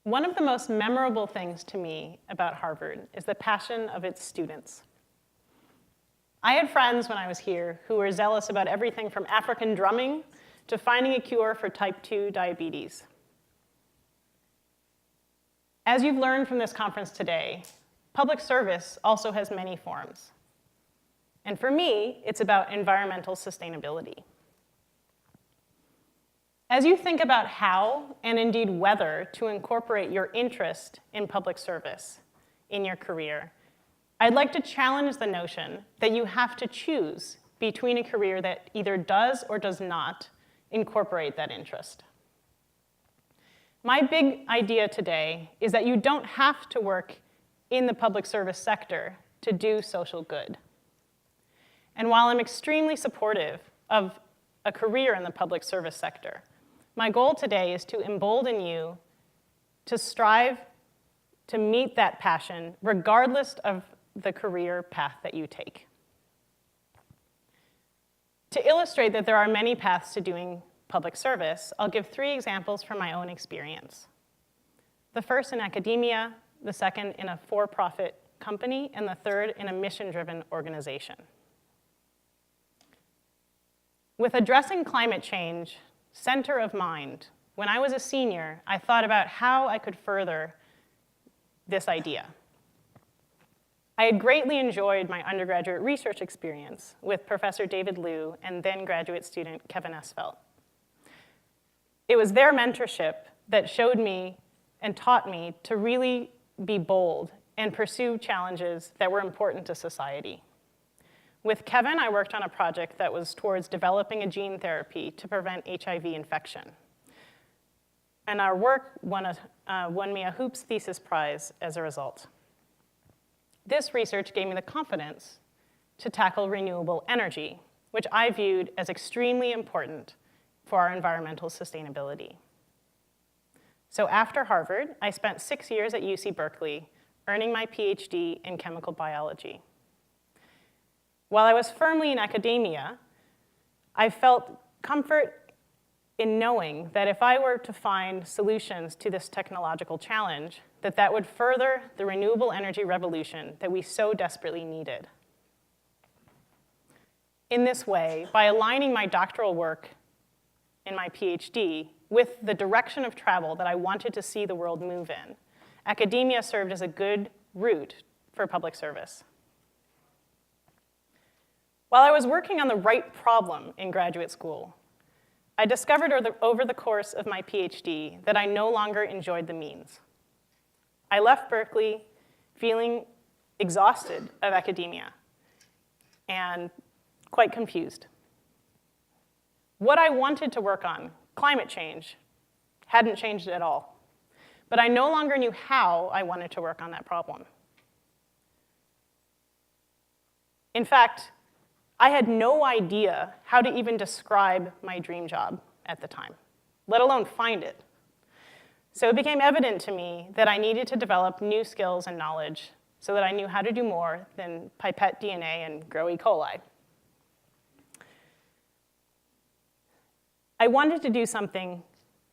One of the most memorable things to me about Harvard is the passion of its students. I had friends when I was here who were zealous about everything from African drumming to finding a cure for type 2 diabetes. As you've learned from this conference today, public service also has many forms. And for me, it's about environmental sustainability. As you think about how, and indeed whether, to incorporate your interest in public service in your career, I'd like to challenge the notion that you have to choose between a career that either does or does not incorporate that interest. My big idea today is that you don't have to work in the public service sector to do social good. And while I'm extremely supportive of a career in the public service sector, my goal today is to embolden you to strive to meet that passion regardless of the career path that you take. To illustrate that there are many paths to doing public service, I'll give 3 examples from my own experience. The first in academia, the second in a for-profit company, and the third in a mission-driven organization. With addressing climate change center of mind, when I was a senior, I thought about how I could further this idea. I had greatly enjoyed my undergraduate research experience with Professor David Liu and then graduate student Kevin Esfelt. It was their mentorship that showed me and taught me to really be bold and pursue challenges that were important to society. With Kevin, I worked on a project that was towards developing a gene therapy to prevent HIV infection. And our work won me a Hoops Thesis Prize as a result. This research gave me the confidence to tackle renewable energy, which I viewed as extremely important for our environmental sustainability. So after Harvard, I spent 6 years at UC Berkeley, earning my PhD in chemical biology. While I was firmly in academia, I felt comfort in knowing that if I were to find solutions to this technological challenge, that would further the renewable energy revolution that we so desperately needed. In this way, by aligning my doctoral work in my PhD with the direction of travel that I wanted to see the world move in, academia served as a good route for public service. While I was working on the right problem in graduate school, I discovered over the course of my PhD that I no longer enjoyed the means. I left Berkeley feeling exhausted of academia and quite confused. What I wanted to work on, climate change, hadn't changed at all. But I no longer knew how I wanted to work on that problem. In fact, I had no idea how to even describe my dream job at the time, let alone find it. So it became evident to me that I needed to develop new skills and knowledge so that I knew how to do more than pipette DNA and grow E. coli. I wanted to do something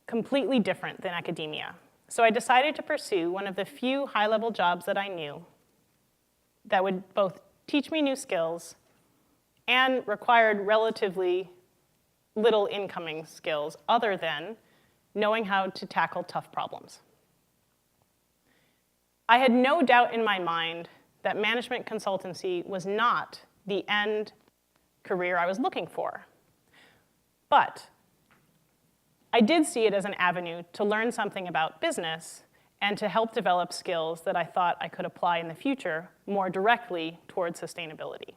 completely different than academia, so I decided to pursue one of the few high-level jobs that I knew that would both teach me new skills and required relatively little incoming skills other than knowing how to tackle tough problems. I had no doubt in my mind that management consultancy was not the end career I was looking for. But I did see it as an avenue to learn something about business and to help develop skills that I thought I could apply in the future more directly towards sustainability.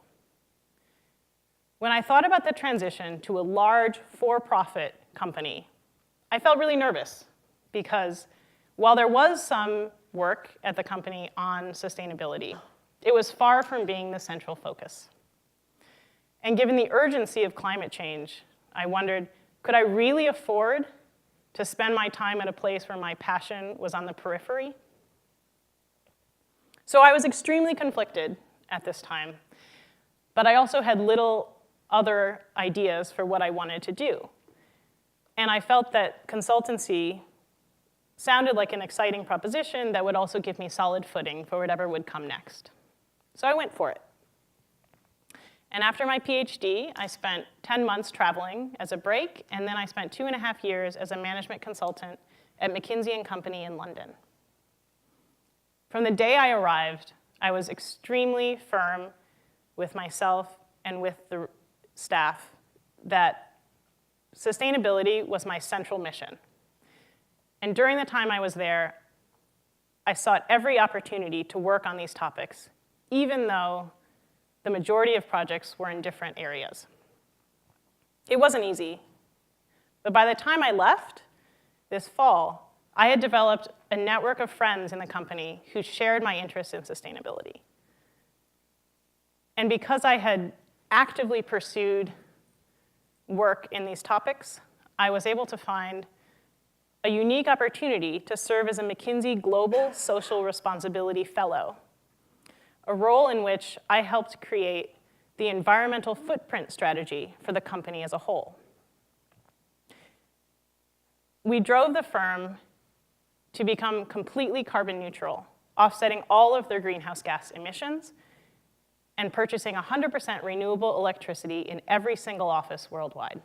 When I thought about the transition to a large for-profit company, I felt really nervous because while there was some work at the company on sustainability, it was far from being the central focus. And given the urgency of climate change, I wondered, could I really afford to spend my time at a place where my passion was on the periphery? So I was extremely conflicted at this time, but I also had little other ideas for what I wanted to do. And I felt that consultancy sounded like an exciting proposition that would also give me solid footing for whatever would come next. So I went for it. And after my PhD, I spent 10 months traveling as a break, and then I spent 2.5 years as a management consultant at McKinsey & Company in London. From the day I arrived, I was extremely firm with myself and with the staff that sustainability was my central mission. And during the time I was there, I sought every opportunity to work on these topics, even though the majority of projects were in different areas. It wasn't easy, but by the time I left this fall, I had developed a network of friends in the company who shared my interest in sustainability. And because I had actively pursued work in these topics, I was able to find a unique opportunity to serve as a McKinsey Global Social Responsibility Fellow, a role in which I helped create the environmental footprint strategy for the company as a whole. We drove the firm to become completely carbon neutral, offsetting all of their greenhouse gas emissions and purchasing 100% renewable electricity in every single office worldwide.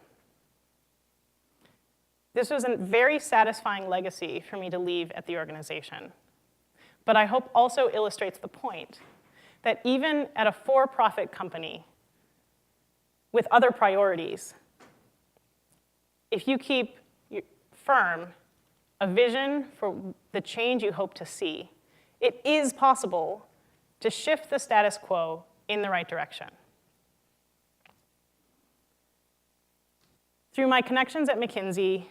This was a very satisfying legacy for me to leave at the organization, but I hope also illustrates the point that even at a for-profit company with other priorities, if you keep firm a vision for the change you hope to see, it is possible to shift the status quo in the right direction. Through my connections at McKinsey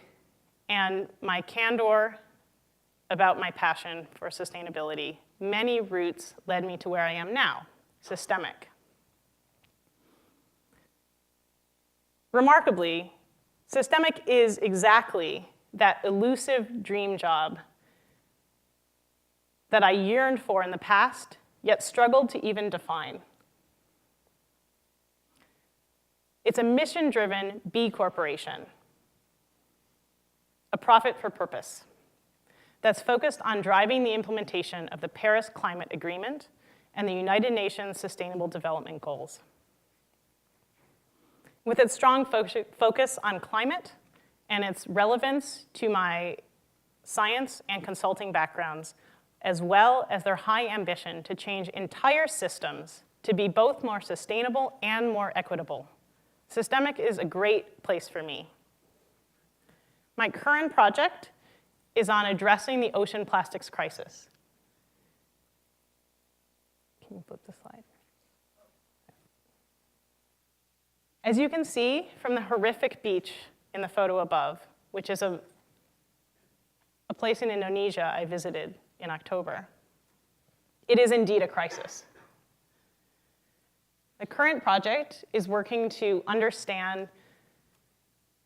and my candor about my passion for sustainability, many routes led me to where I am now, SYSTEMIQ. Remarkably, SYSTEMIQ is exactly that elusive dream job that I yearned for in the past, yet struggled to even define. It's a mission-driven B corporation, a profit for purpose, that's focused on driving the implementation of the Paris Climate Agreement and the United Nations Sustainable Development Goals. With its strong focus on climate and its relevance to my science and consulting backgrounds, as well as their high ambition to change entire systems to be both more sustainable and more equitable, SYSTEMIQ is a great place for me. My current project is on addressing the ocean plastics crisis. Can you flip the slide? As you can see from the horrific beach in the photo above, which is a place in Indonesia I visited in October, it is indeed a crisis. The current project is working to understand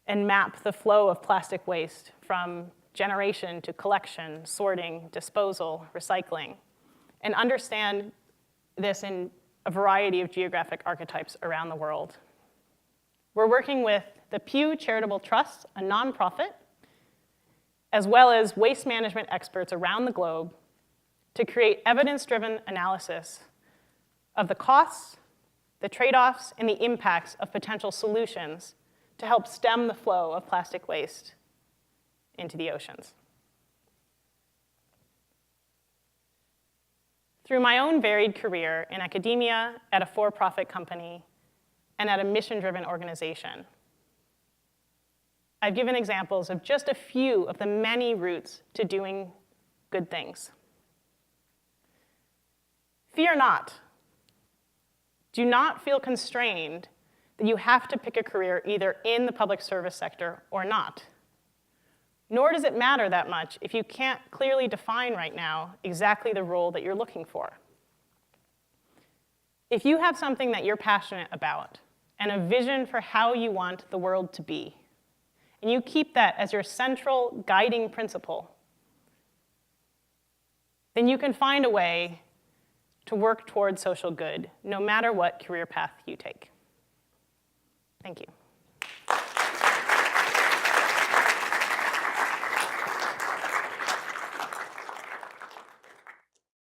and map the flow of plastic waste from generation to collection, sorting, disposal, recycling, and understand this in a variety of geographic archetypes around the world. We're working with the Pew Charitable Trust, a nonprofit, as well as waste management experts around the globe to create evidence-driven analysis of the costs, the trade-offs, and the impacts of potential solutions to help stem the flow of plastic waste into the oceans. Through my own varied career in academia, at a for-profit company, and at a mission-driven organization, I've given examples of just a few of the many routes to doing good things. Fear not. Do not feel constrained that you have to pick a career either in the public service sector or not. Nor does it matter that much if you can't clearly define right now exactly the role that you're looking for. If you have something that you're passionate about and a vision for how you want the world to be, and you keep that as your central guiding principle, then you can find a way to work towards social good, no matter what career path you take. Thank you.